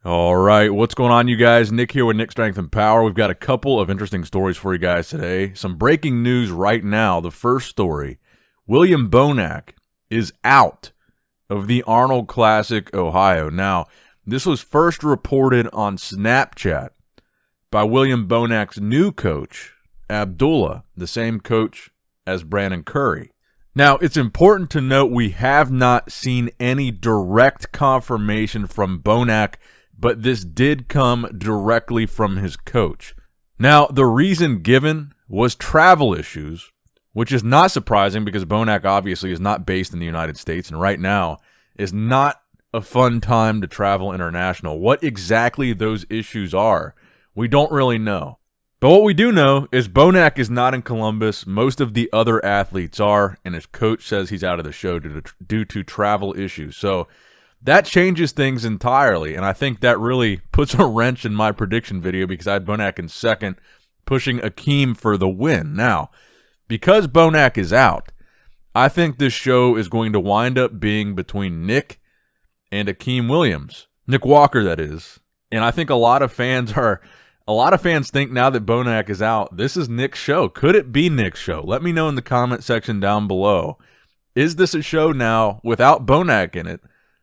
All right, what's going on, you guys? Nick here with Nick Strength and Power. We've got a couple of interesting stories for you guys today. Some breaking news right now. The first story, William Bonac is out of the Arnold Classic, Ohio. Now, this was first reported on Snapchat by William Bonac's new coach, Abdullah, the same coach as Brandon Curry. Now, it's important to note we have not seen any direct confirmation from Bonac, but this did come directly from his coach. Now, the reason given was travel issues, which is not surprising because Bonac obviously is not based in the United States, and right now is not a fun time to travel international. What exactly those issues are, we don't really know. But what we do know is Bonac is not in Columbus. Most of the other athletes are, and his coach says he's out of the show due to travel issues. So that changes things entirely, and I think that really puts a wrench in my prediction video because I had Bonac in second, pushing Akeem for the win. Now, because Bonac is out, I think this show is going to wind up being between Nick and Akeem Williams. Nick Walker, that is. And I think a lot of fans think now that Bonac is out, this is Nick's show. Could it be Nick's show? Let me know in the comment section down below. Is this a show now without Bonac in it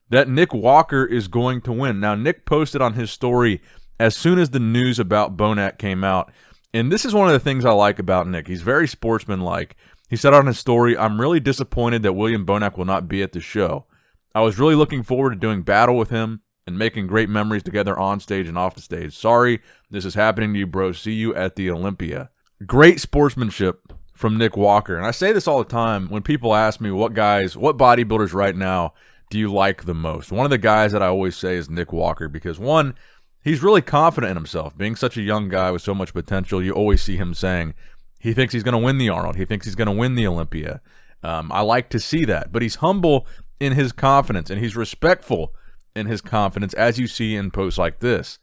that Nick Walker is going to win? Now, Nick posted on his story as soon as the news about Bonac came out, and this is one of the things I like about Nick. He's very sportsmanlike. He said on his story, "I'm really disappointed that William Bonac will not be at the show. I was really looking forward to doing battle with him and making great memories together on stage and off the stage. Sorry this is happening to you, bro. See you at the Olympia." Great sportsmanship from Nick Walker. And I say this all the time when people ask me what bodybuilders right now do you like the most? One of the guys that I always say is Nick Walker because, one, he's really confident in himself. Being such a young guy with so much potential, you always see him saying he thinks he's going to win the Arnold. He thinks he's going to win the Olympia. I like to see that. But he's humble in his confidence, and he's respectful in his confidence, as you see in posts like this.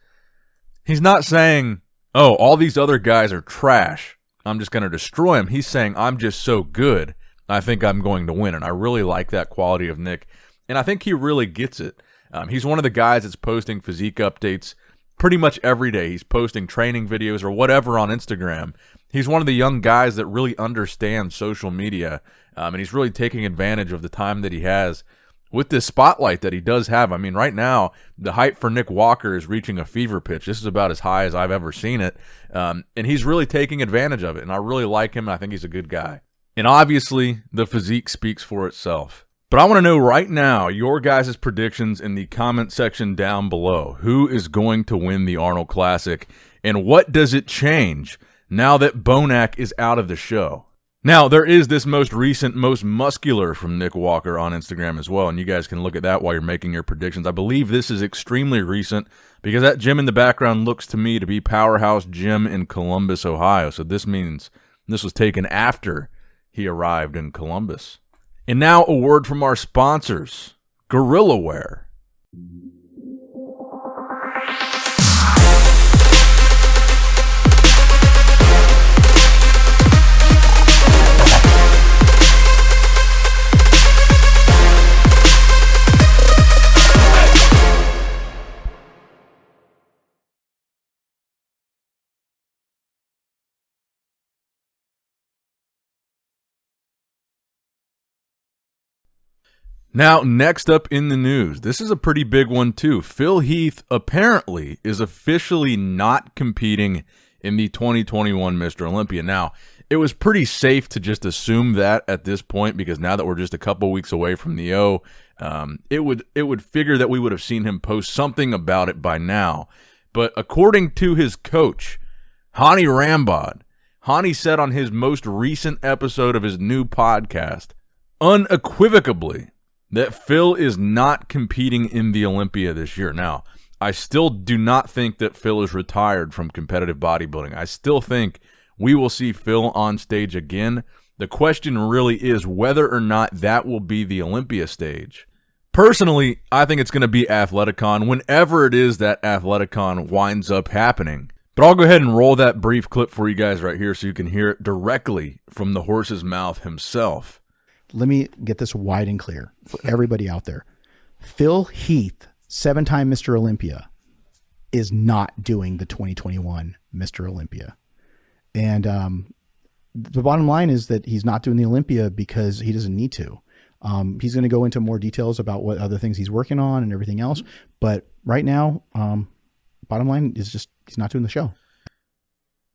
He's not saying, oh, all these other guys are trash, I'm just going to destroy them. He's saying, I'm just so good, I think I'm going to win. And I really like that quality of Nick. And I think he really gets it. He's one of the guys that's posting physique updates pretty much every day. He's posting training videos or whatever on Instagram. He's one of the young guys that really understands social media, and he's really taking advantage of the time that he has with this spotlight that he does have. I mean, right now, the hype for Nick Walker is reaching a fever pitch. This is about as high as I've ever seen it, and he's really taking advantage of it, and I really like him, and I think he's a good guy. And obviously, the physique speaks for itself. But I want to know right now your guys' predictions in the comment section down below. Who is going to win the Arnold Classic, and what does it change now that Bonac is out of the show? Now, there is this most recent, most muscular from Nick Walker on Instagram as well, and you guys can look at that while you're making your predictions. I believe this is extremely recent because that gym in the background looks to me to be Powerhouse Gym in Columbus, Ohio. So this means this was taken after he arrived in Columbus. And now a word from our sponsors, Gorilla Wear. Now, next up in the news, this is a pretty big one too. Phil Heath apparently is officially not competing in the 2021 Mr. Olympia. Now, it was pretty safe to just assume that at this point because now that we're just a couple weeks away from the O, it would figure that we would have seen him post something about it by now. But according to his coach, Hany Rambod, Hany said on his most recent episode of his new podcast, unequivocally, that Phil is not competing in the Olympia this year. Now, I still do not think that Phil is retired from competitive bodybuilding. I still think we will see Phil on stage again. The question really is whether or not that will be the Olympia stage. Personally, I think it's going to be Athleticon whenever it is that Athleticon winds up happening. But I'll go ahead and roll that brief clip for you guys right here so you can hear it directly from the horse's mouth himself. Let me get this wide and clear for everybody out there. Phil Heath, 7-time Mr. Olympia, is not doing the 2021 Mr. Olympia. And the bottom line is that he's not doing the Olympia because he doesn't need to. He's going to go into more details about what other things he's working on and everything else. But right now, bottom line is just he's not doing the show.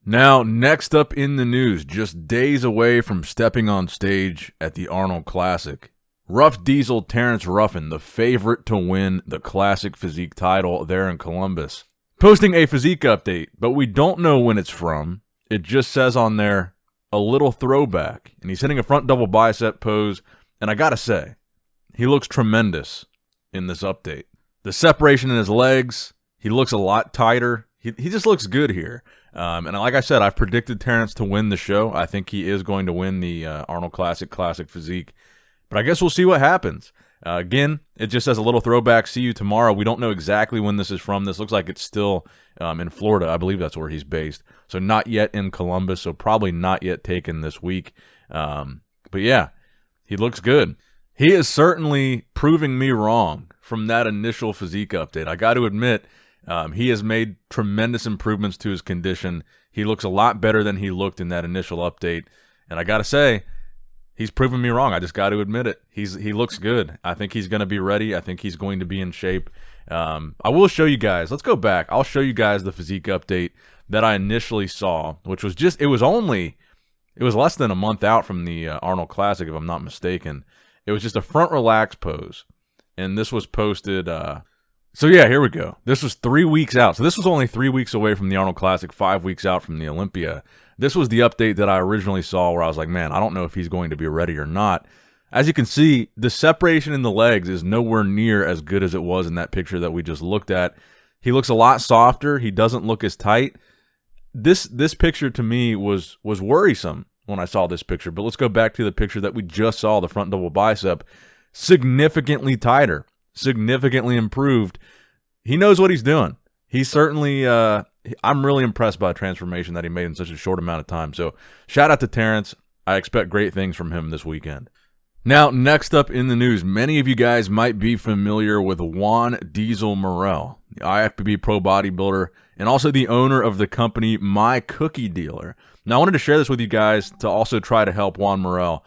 Now, next up in the news, just days away from stepping on stage at the Arnold Classic, Ruff Diesel Terrence Ruffin, the favorite to win the Classic Physique title there in Columbus, posting a physique update, but we don't know when it's from. It just says on there, a little throwback, and he's hitting a front double bicep pose, and I gotta say, he looks tremendous in this update. The separation in his legs, he looks a lot tighter. He just looks good here. And like I said, I've predicted Terrence to win the show. I think he is going to win the Arnold Classic Physique. But I guess we'll see what happens. Again, it just says a little throwback. See you tomorrow. We don't know exactly when this is from. This looks like it's still in Florida. I believe that's where he's based. So not yet in Columbus. So probably not yet taken this week. But yeah, he looks good. He is certainly proving me wrong from that initial physique update. I got to admit, he has made tremendous improvements to his condition. He looks a lot better than he looked in that initial update. And I got to say, he's proven me wrong. I just got to admit it. He looks good. I think he's going to be ready. I think he's going to be in shape. I will show you guys. Let's go back. I'll show you guys the physique update that I initially saw, which was just, it was less than a month out from the Arnold Classic, if I'm not mistaken. It was just a front relax pose. And this was posted, so yeah, here we go. This was 3 weeks out. So this was only 3 weeks away from the Arnold Classic, 5 weeks out from the Olympia. This was the update that I originally saw where I was like, man, I don't know if he's going to be ready or not. As you can see, the separation in the legs is nowhere near as good as it was in that picture that we just looked at. He looks a lot softer. He doesn't look as tight. This picture to me was worrisome when I saw this picture. But let's go back to the picture that we just saw, the front double bicep. Significantly tighter, significantly improved. He knows what he's doing. He's certainly, I'm really impressed by the transformation that he made in such a short amount of time. So shout out to Terrence. I expect great things from him this weekend. Now, next up in the news, many of you guys might be familiar with Juan Diesel Morel, the IFBB pro bodybuilder, and also the owner of the company My Cookie Dealer. Now, I wanted to share this with you guys to also try to help Juan Morel.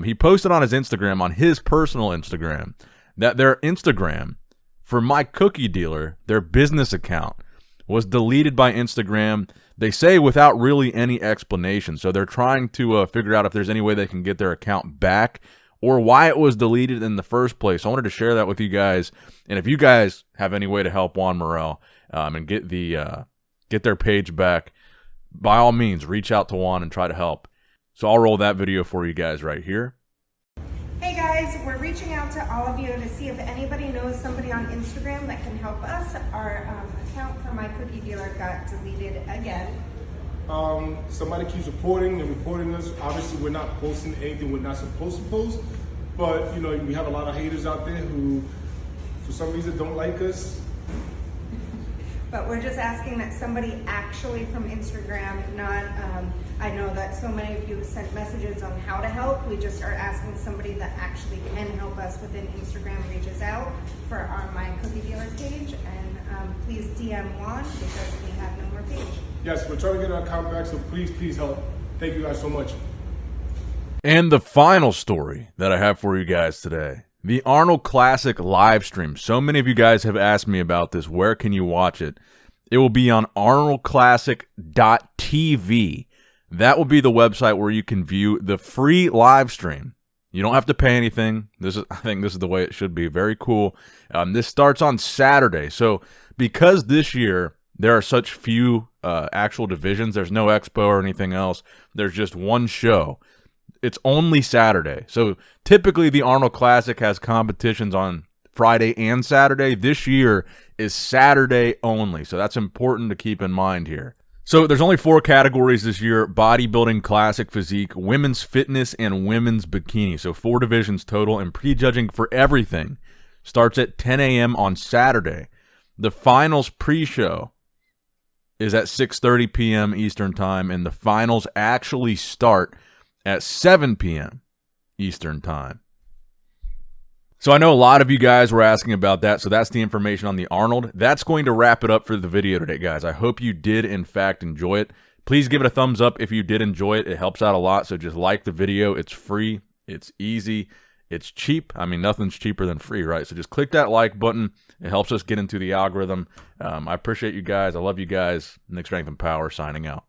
He posted on his Instagram, on his personal Instagram, that their Instagram for My Cookie Dealer, their business account, was deleted by Instagram. They say without really any explanation. So they're trying to figure out if there's any way they can get their account back or why it was deleted in the first place. I wanted to share that with you guys. And if you guys have any way to help Juan Morel and get their page back, by all means, reach out to Juan and try to help. So I'll roll that video for you guys right here. Hey guys, we're reaching out to all of you to see if anybody knows somebody on Instagram that can help us. Our account for My Cookie Dealer got deleted again. Somebody keeps reporting us. Obviously, we're not posting anything we're not supposed to post, but you know, we have a lot of haters out there who, for some reason, don't like us. But we're just asking that somebody actually from Instagram, not, I know that so many of you sent messages on how to help. We just are asking somebody that actually can help us within Instagram reaches out for our My Cookie Dealer page. And please DM Juan because we have no more page. Yes, we're trying to get our account back, so please help. Thank you guys so much. And the final story that I have for you guys today, the Arnold Classic live stream. So many of you guys have asked me about this. Where can you watch it? It will be on arnoldclassic.tv. That will be the website where you can view the free live stream. You don't have to pay anything. I think this is the way it should be. Very cool. This starts on Saturday. So because this year there are such few actual divisions, there's no expo or anything else. There's just one show. It's only Saturday. So typically the Arnold Classic has competitions on Friday and Saturday. This year is Saturday only. So that's important to keep in mind here. So there's only 4 categories this year: bodybuilding, classic physique, women's fitness, and women's bikini. So 4 divisions total, and prejudging for everything starts at 10 a.m. on Saturday. The finals pre-show is at 6:30 p.m. Eastern Time, and the finals actually start at 7 p.m. Eastern Time. So I know a lot of you guys were asking about that, so that's the information on the Arnold. That's going to wrap it up for the video today, guys. I hope you did, in fact, enjoy it. Please give it a thumbs up if you did enjoy it. It helps out a lot, so just like the video. It's free. It's easy. It's cheap. I mean, nothing's cheaper than free, right? So just click that like button. It helps us get into the algorithm. I appreciate you guys. I love you guys. Nick Strength and Power signing out.